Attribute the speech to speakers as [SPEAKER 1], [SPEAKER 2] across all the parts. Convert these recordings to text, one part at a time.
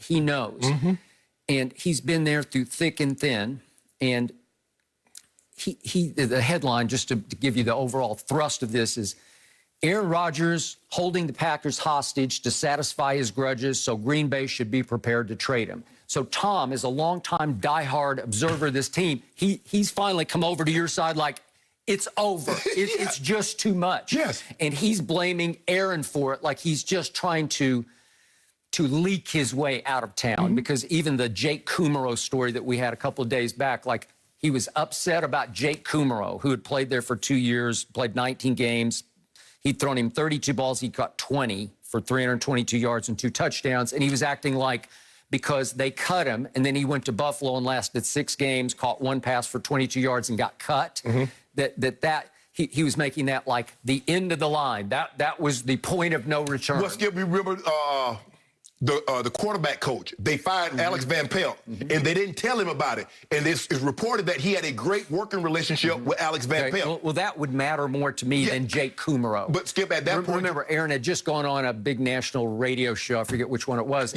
[SPEAKER 1] he knows. And he's been there through thick and thin. And the headline, just to give you the overall thrust of this, is Aaron Rodgers holding the Packers hostage to satisfy his grudges, so Green Bay should be prepared to trade him. So Tom is a longtime diehard observer of this team. He's finally come over to your side like, it's over. It's just too much.
[SPEAKER 2] Yes.
[SPEAKER 1] And he's blaming Aaron for it, like he's just trying to leak his way out of town. Because even the Jake Kummerow story that we had a couple of days back, like he was upset about Jake Kummerow, who had played there for 2 years, played 19 games. He'd thrown him 32 balls. He caught 20 for 322 yards and 2 touchdowns. And he was acting like because they cut him, and then he went to Buffalo and lasted 6 games, caught 1 pass for 22 yards and got cut, he was making that like the end of the line. That was the point of no return.
[SPEAKER 2] Well, Skip, you remember the quarterback coach? They fired Alex Van Pelt, and they didn't tell him about it. And it's reported that he had a great working relationship with Alex Van Pelt.
[SPEAKER 1] Well, that would matter more to me than Jake Kummerow.
[SPEAKER 2] But Skip, at that point,
[SPEAKER 1] remember, Aaron had just gone on a big national radio show. I forget which one it was,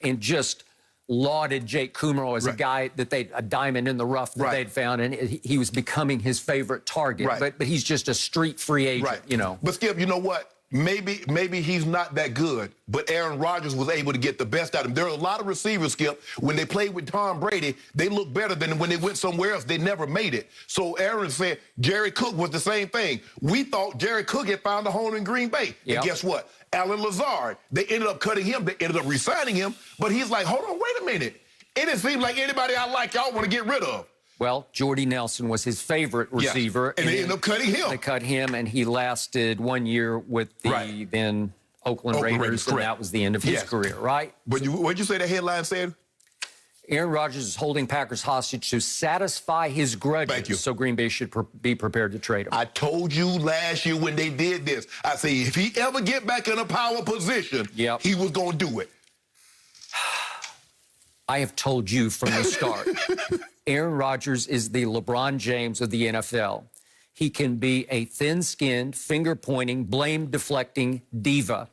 [SPEAKER 1] and just lauded Jake Kummerow as a guy that a diamond in the rough that they'd found, and he was becoming his favorite target. But he's just a street free agent, you know.
[SPEAKER 2] But Skip, you know what? Maybe he's not that good, but Aaron Rodgers was able to get the best out of him. There are a lot of receivers, Skip, when they played with Tom Brady, they look better than when they went somewhere else. They never made it. So Aaron said Jerry Cook was the same thing. We thought Jerry Cook had found a home in Green Bay. And guess what? Alan Lazard, they ended up cutting him. They ended up re-signing him. But he's like, hold on, wait a minute. It didn't seem like anybody I like y'all want to get rid of.
[SPEAKER 1] Well, Jordy Nelson was his favorite receiver.
[SPEAKER 2] And they ended up cutting him.
[SPEAKER 1] They cut him, and he lasted 1 year with the then Oakland Raiders, and that was the end of his career, right?
[SPEAKER 2] But what'd you say the headline said?
[SPEAKER 1] Aaron Rodgers is holding Packers hostage to satisfy his grudges, so Green Bay should be prepared to trade him.
[SPEAKER 2] I told you last year when they did this, I said if he ever get back in a power position, he was going to do it.
[SPEAKER 1] I have told you from the start, Aaron Rodgers is the LeBron James of the NFL. He can be a thin-skinned, finger-pointing, blame-deflecting diva.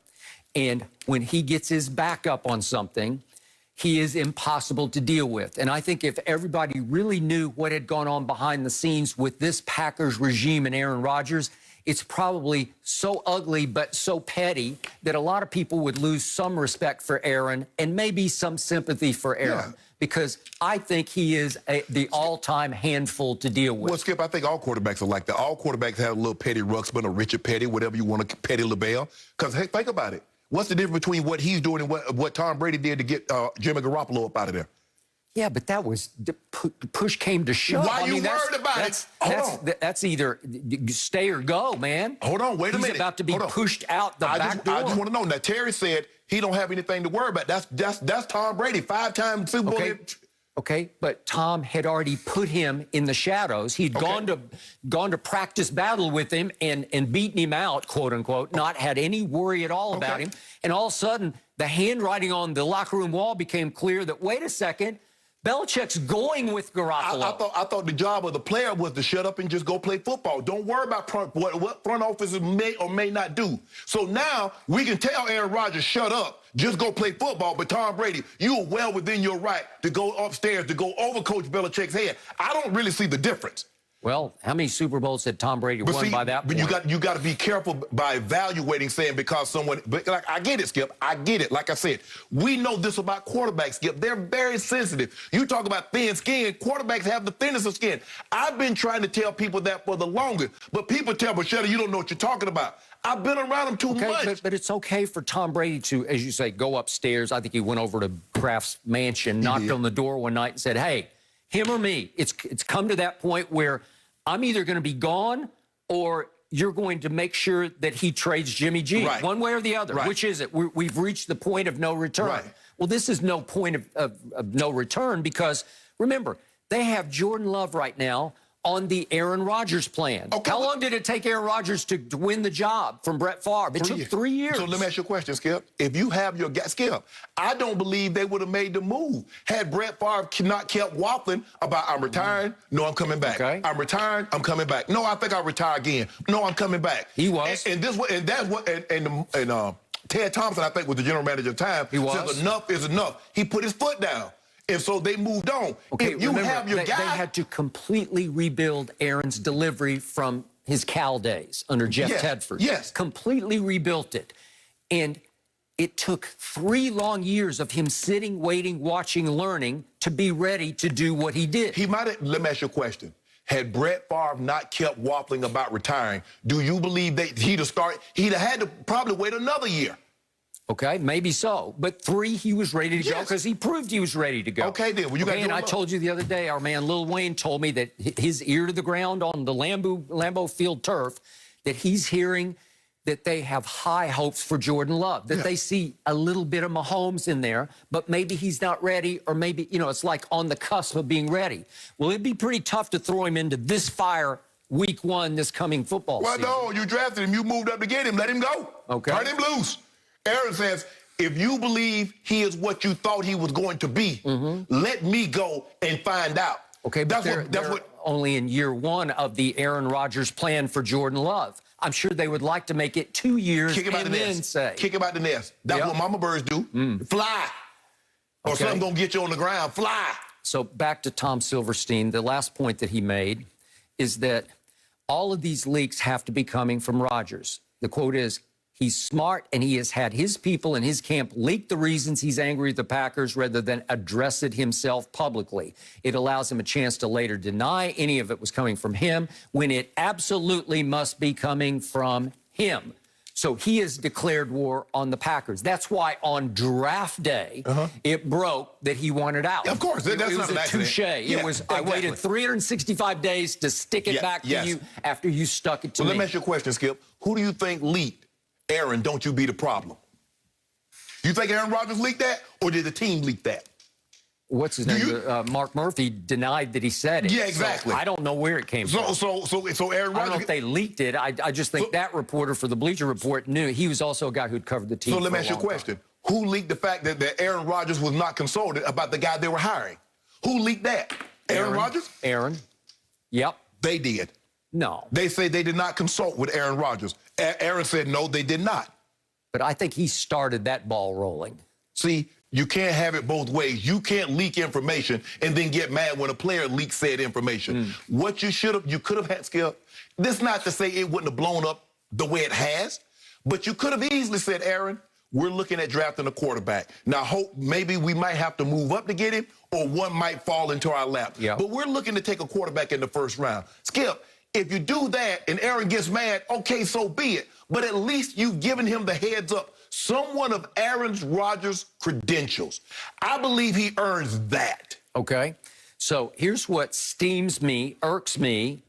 [SPEAKER 1] And when he gets his back up on something, he is impossible to deal with. And I think if everybody really knew what had gone on behind the scenes with this Packers regime and Aaron Rodgers, it's probably so ugly but so petty that a lot of people would lose some respect for Aaron and maybe some sympathy for Aaron. Because I think he is the all-time handful to deal with.
[SPEAKER 2] Well, Skip, I think all quarterbacks are like that. All quarterbacks have a little Petty Ruxpin or Richard Petty, whatever you want to, Petty LaBelle. Because, hey, think about it. What's the difference between what he's doing and what Tom Brady did to get Jimmy Garoppolo up out of there?
[SPEAKER 1] Yeah, but that was push came to shove.
[SPEAKER 2] Why are you worried about it?
[SPEAKER 1] That's either stay or go, man.
[SPEAKER 2] Hold on, wait a minute.
[SPEAKER 1] He's about to be pushed out the back door.
[SPEAKER 2] I just want to know. Now, Terry said he don't have anything to worry about. That's Tom Brady, 5-time Super Bowl.
[SPEAKER 1] Okay, but Tom had already put him in the shadows. He'd gone to practice battle with him and beaten him out, quote unquote, not had any worry at all about him. And all of a sudden, the handwriting on the locker room wall became clear that, wait a second, Belichick's going with Garoppolo.
[SPEAKER 2] I thought the job of the player was to shut up and just go play football. Don't worry about what front offices may or may not do. So now we can tell Aaron Rodgers, shut up, just go play football. But Tom Brady, you are well within your right to go upstairs, to go over Coach Belichick's head. I don't really see the difference.
[SPEAKER 1] Well, how many Super Bowls had Tom Brady won by that point?
[SPEAKER 2] But you got to be careful by evaluating, saying because someone. But like, I get it, Skip. I get it. Like I said, we know this about quarterbacks, Skip. They're very sensitive. You talk about thin skin. Quarterbacks have the thinnest of skin. I've been trying to tell people that for the longest, but people tell me, Shannon, you don't know what you're talking about. I've been around them too much.
[SPEAKER 1] But it's okay for Tom Brady to, as you say, go upstairs. I think he went over to Kraft's mansion, knocked on the door one night and said, hey, him or me. It's come to that point where I'm either going to be gone or you're going to make sure that he trades Jimmy G. One way or the other. Which is it? We've reached the point of no return. Well, this is no point of no return because, remember, they have Jordan Love right now on the Aaron Rodgers plan. How long did it take Aaron Rodgers to win the job from Brett Favre? It took 3 years.
[SPEAKER 2] So let me ask you a question, Skip. If you have your guy, Skip, I don't believe they would have made the move had Brett Favre not kept waffling about I'm retiring, no, I'm coming back. I'm retiring, I'm coming back. No, I think I'll retire again. No, I'm coming back.
[SPEAKER 1] He was.
[SPEAKER 2] And Ted Thompson, I think, was the general manager at the time.
[SPEAKER 1] He was.
[SPEAKER 2] Said enough is enough. He put his foot down. And so they moved on.
[SPEAKER 1] Okay,
[SPEAKER 2] if you
[SPEAKER 1] remember,
[SPEAKER 2] have your
[SPEAKER 1] they had to completely rebuild Aaron's delivery from his Cal days under Jeff Tedford.
[SPEAKER 2] Yes.
[SPEAKER 1] Completely rebuilt it. And it took 3 long years of him sitting, waiting, watching, learning to be ready to do what he did.
[SPEAKER 2] He might have, let me ask you a question. Had Brett Favre not kept waffling about retiring, do you believe that he'd have had to probably wait another year?
[SPEAKER 1] Okay, maybe so. But 3, he was ready to go because he proved he was ready to go.
[SPEAKER 2] Okay, then. Well, you got.
[SPEAKER 1] And I told you the other day, our man Lil Wayne told me that his ear to the ground on the Lambeau Field turf, that he's hearing that they have high hopes for Jordan Love, that they see a little bit of Mahomes in there, but maybe he's not ready, or maybe, you know, it's like on the cusp of being ready. Well, it'd be pretty tough to throw him into this fire week 1 this coming football season.
[SPEAKER 2] Well, no, you drafted him. You moved up to get him. Let him go.
[SPEAKER 1] Okay.
[SPEAKER 2] Turn him loose. Aaron says, if you believe he is what you thought he was going to be, let me go and find out.
[SPEAKER 1] Okay, but they're only in year 1 of the Aaron Rodgers plan for Jordan Love. I'm sure they would like to make it 2 years
[SPEAKER 2] Kick him out
[SPEAKER 1] and
[SPEAKER 2] the
[SPEAKER 1] then
[SPEAKER 2] nest.
[SPEAKER 1] say.
[SPEAKER 2] Kick him out the nest. That's what mama birds do. Fly. Or something gonna get you on the ground. Fly.
[SPEAKER 1] So back to Tom Silverstein, the last point that he made is that all of these leaks have to be coming from Rodgers. The quote is, he's smart and he has had his people in his camp leak the reasons he's angry at the Packers rather than address it himself publicly. It allows him a chance to later deny any of it was coming from him when it absolutely must be coming from him. So he has declared war on the Packers. That's why on draft day, it broke that he wanted out.
[SPEAKER 2] Of course, that's
[SPEAKER 1] it was
[SPEAKER 2] not an
[SPEAKER 1] a
[SPEAKER 2] accident.
[SPEAKER 1] touche.
[SPEAKER 2] Yeah,
[SPEAKER 1] It was,
[SPEAKER 2] exactly.
[SPEAKER 1] I waited 365 days to stick it back to you after you stuck it to me.
[SPEAKER 2] Let me ask you a question, Skip. Who do you think leaked Aaron, don't you be the problem? You think Aaron Rodgers leaked that, or did the team leak that?
[SPEAKER 1] What's his name? Mark Murphy denied that he said it.
[SPEAKER 2] Yeah, exactly.
[SPEAKER 1] So I don't know where it came from.
[SPEAKER 2] So Aaron Rodgers.
[SPEAKER 1] I don't know if they leaked it. I just think that reporter for the Bleacher Report knew. He was also a guy who'd covered the team.
[SPEAKER 2] So let me ask you a question. Who leaked the fact that Aaron Rodgers was not consulted about the guy they were hiring? Who leaked that? Aaron Rodgers?
[SPEAKER 1] Aaron. Yep.
[SPEAKER 2] They did.
[SPEAKER 1] No.
[SPEAKER 2] They say they did not consult with Aaron Rodgers. Aaron said no, they did not.
[SPEAKER 1] But I think he started that ball rolling.
[SPEAKER 2] See, you can't have it both ways. You can't leak information and then get mad when a player leaks said information. What you could have had, Skip, this is not to say it wouldn't have blown up the way it has, but you could have easily said, Aaron, we're looking at drafting a quarterback. Now, maybe we might have to move up to get him, or one might fall into our lap. But we're looking to take a quarterback in the first round. Skip, if you do that and Aaron gets mad, okay, so be it. But at least you've given him the heads up. Someone of Aaron Rodgers' credentials. I believe he earns that.
[SPEAKER 1] Okay. So here's what steams me, irks me,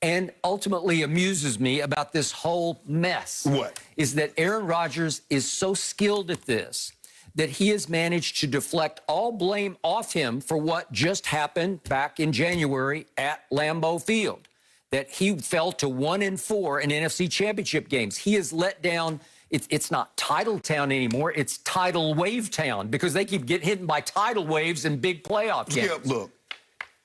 [SPEAKER 1] and ultimately amuses me about this whole mess.
[SPEAKER 2] What?
[SPEAKER 1] Is that Aaron Rodgers is so skilled at this that he has managed to deflect all blame off him for what just happened back in January at Lambeau Field. That he fell to 1-4 in NFC Championship games. He has let down, it's not Tidal Town anymore, it's Tidal Wave Town, because they keep getting hit by tidal waves in big playoff games.
[SPEAKER 2] Yeah, look,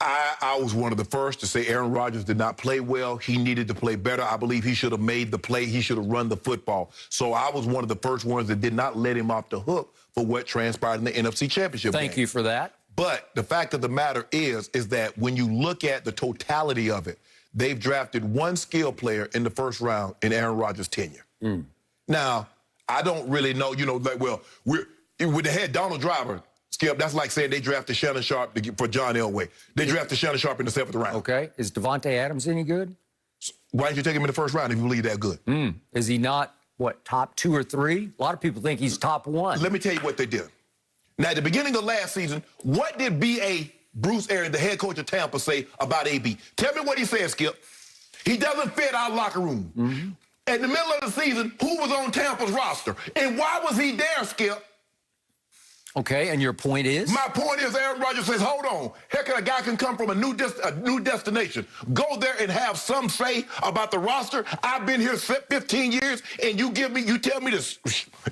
[SPEAKER 2] I was one of the first to say Aaron Rodgers did not play well. He needed to play better. I believe he should have made the play. He should have run the football. So I was one of the first ones that did not let him off the hook for what transpired in the NFC Championship game.
[SPEAKER 1] Thank you for that.
[SPEAKER 2] But the fact of the matter is that when you look at the totality of it, they've drafted one skill player in the first round in Aaron Rodgers' tenure. Now, I don't really know, with the head Donald Driver, Skip, that's like saying they drafted Shannon Sharp for John Elway. They drafted Shannon Sharp in the 7th round.
[SPEAKER 1] Okay. Is Devontae Adams any good?
[SPEAKER 2] Why didn't you take him in the first round if you believe that good?
[SPEAKER 1] Is he not, top 2 or 3? A lot of people think he's top 1.
[SPEAKER 2] Let me tell you what they did. Now, at the beginning of last season, what did B.A. Bruce Arians, the head coach of Tampa, say about AB? Tell me what he said, Skip. He doesn't fit our locker room. In the middle of the season, who was on Tampa's roster? And why was he there, Skip?
[SPEAKER 1] Okay, and your point is?
[SPEAKER 2] My point is Aaron Rodgers says, hold on. Heck, a guy can come from a new destination. Go there and have some say about the roster. I've been here 15 years, and you tell me to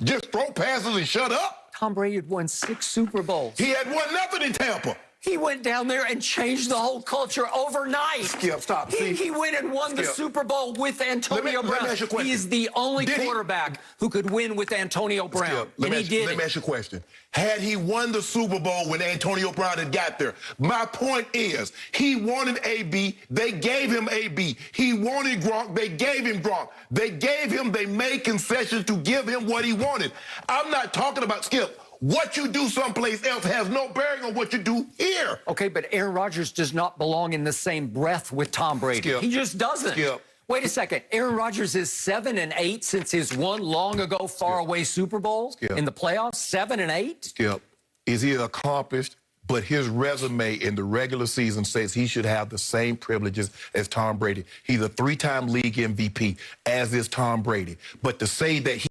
[SPEAKER 2] just throw passes and shut up?
[SPEAKER 1] Tom Brady had won 6 Super Bowls.
[SPEAKER 2] He had won nothing in Tampa.
[SPEAKER 1] He went down there and changed the whole culture overnight.
[SPEAKER 2] Skip, stop.
[SPEAKER 1] He went and won the Super Bowl with Antonio Brown.
[SPEAKER 2] Let me ask you a question.
[SPEAKER 1] He is the only quarterback who could win with Antonio Brown.
[SPEAKER 2] Let
[SPEAKER 1] he did
[SPEAKER 2] me ask you a question. Had he won the Super Bowl when Antonio Brown had got there? My point is, he wanted AB. They gave him AB. He wanted Gronk. They gave him Gronk. They made concessions to give him what he wanted. I'm not talking about, Skip, what you do someplace else has no bearing on what you do here.
[SPEAKER 1] Okay, but Aaron Rodgers does not belong in the same breath with Tom Brady.
[SPEAKER 2] Skip.
[SPEAKER 1] He just doesn't.
[SPEAKER 2] Skip.
[SPEAKER 1] Wait a second. Aaron Rodgers is 7-8 since his one long ago faraway Super Bowl in the playoffs. 7-8.
[SPEAKER 2] Skip, is he accomplished? But his resume in the regular season says he should have the same privileges as Tom Brady. He's a 3-time league MVP, as is Tom Brady. But to say that he